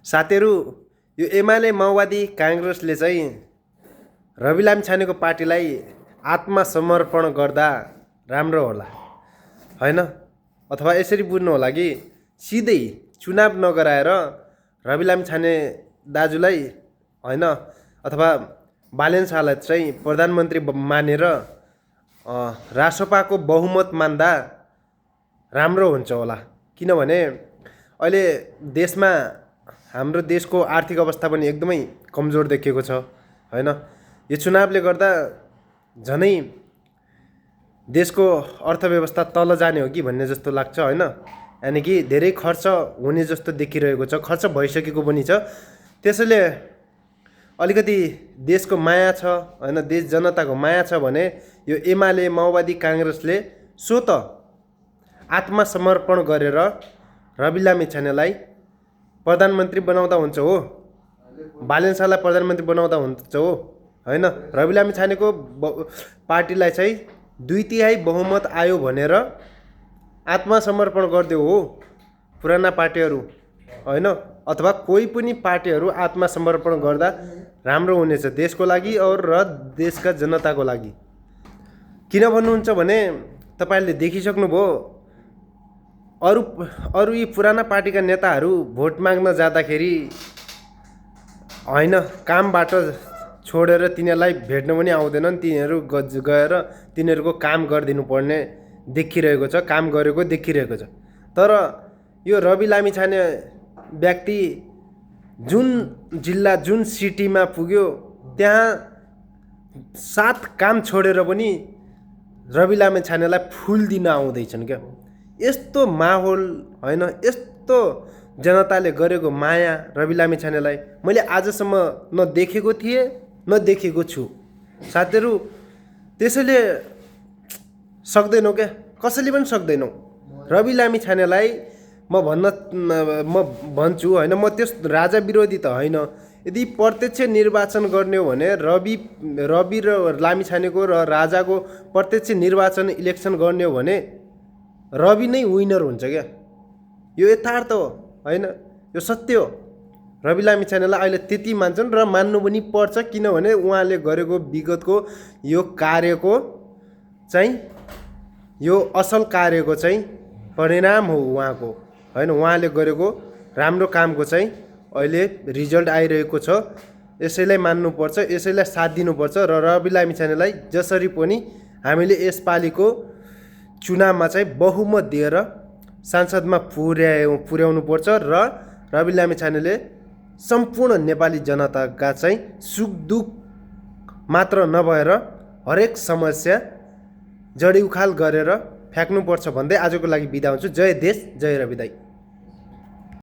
साथीहरू, यो एमाले माओवादी काङ्ग्रेसले चाहिँ रवि लामिछानेको पार्टीलाई आत्मसमर्पण गर्दा राम्रो होला होइन, अथवा यसरी बुझ्नु होला कि सिधै चुनाव नगराएर रवि लामिछाने दाजुलाई होइन अथवा बालेन शाहलाई चाहिँ प्रधानमन्त्री मानेर रासपाको बहुमत मान्दा राम्रो हुन्छ होला। किनभने अहिले देशमा हाम्रो देशको आर्थिक अवस्था पनि एकदमै कमजोर देखिएको छ होइन। यो चुनावले गर्दा झनै देशको अर्थव्यवस्था तल जाने हो कि भन्ने जस्तो लाग्छ होइन। यानि कि धेरै खर्च हुने जस्तो देखिरहेको छ, खर्च भइसकेको पनि छ। त्यसैले अलिकति देशको माया छ होइन, देश जनताको माया छ भने यो एमाले माओवादी काङ्ग्रेसले स्वत आत्मसमर्पण गरेर रवि लामिछानेलाई प्रधानमन्त्री बनाउँदा हुन्छ हो, बालेन शाहलाई प्रधानमन्त्री बनाउँदा हुन्छ हो होइन। रवि लामिछानेको पार्टीलाई चाहिँ 2/3 बहुमत आयो भनेर आत्मसमर्पण गरिदियो हो पुराना पार्टीहरू होइन, अथवा कोही पनि पार्टीहरू आत्मसमर्पण गर्दा राम्रो हुनेछ देशको लागि र देशका जनताको लागि। किन भन्नुहुन्छ भने तपाईँले देखिसक्नुभयो अरू यी पुराना पार्टीका नेताहरू भोट माग्न जाँदाखेरि होइन कामबाट छोडेर तिनीहरूलाई भेट्न पनि आउँदैनन्, तिनीहरू गएर तिनीहरूको काम गरिदिनु पर्ने देखिरहेको छ, काम गरेको देखिरहेको छ। तर यो रवि लामिछाने व्यक्ति जुन जिल्ला जुन सिटीमा पुग्यो त्यहाँ 7 काम छोडेर पनि रवि लामिछानेलाई फुल दिन आउँदैछन् क्या। यस्तो माहौल होइन, यस्तो जनताले गरेको माया रवि लामिछानेलाई मैले आजसम्म न देखेको थिएँ न देखेको छु साथीहरू। त्यसैले सक्दैनौँ क्या, कसैले पनि सक्दैनौँ रवि लामिछानेलाई। म भन्छु होइन, म त्यस राजा विरोधी त होइन। यदि प्रत्यक्ष निर्वाचन गर्ने हो भने रवि र लामिछानेको र राजाको प्रत्यक्ष निर्वाचन इलेक्सन गर्ने हो भने रवि नै विनर हुन्छ क्या। यो यथार्थ हो होइन, यो सत्य हो। रवि लामिछानेलाई अहिले त्यति मान्छन् र मान्नु पनि पर्छ, किनभने उहाँले गरेको विगतको यो कार्यको चाहिँ यो असल कार्यको चाहिँ परिणाम हो उहाँको होइन। उहाँले गरेको राम्रो कामको चाहिँ अहिले रिजल्ट आइरहेको छ। यसैलाई मान्नुपर्छ, यसैलाई साथ दिनुपर्छ र रवि लामिछानेलाई जसरी पनि हामीले यसपालिको चुनावमा चाहिँ बहुमत दिएर सांसदमा पुर्याउनु पर्छ र रवि लामिछानेले सम्पूर्ण नेपाली जनताका चाहिँ सुख दुःख मात्र नभएर हरेक समस्या जडी उखाल गरेर फ्याँक्नुपर्छ भन्दै आजको लागि बिदा हुन्छु। जय देश, जय रवि दाइ।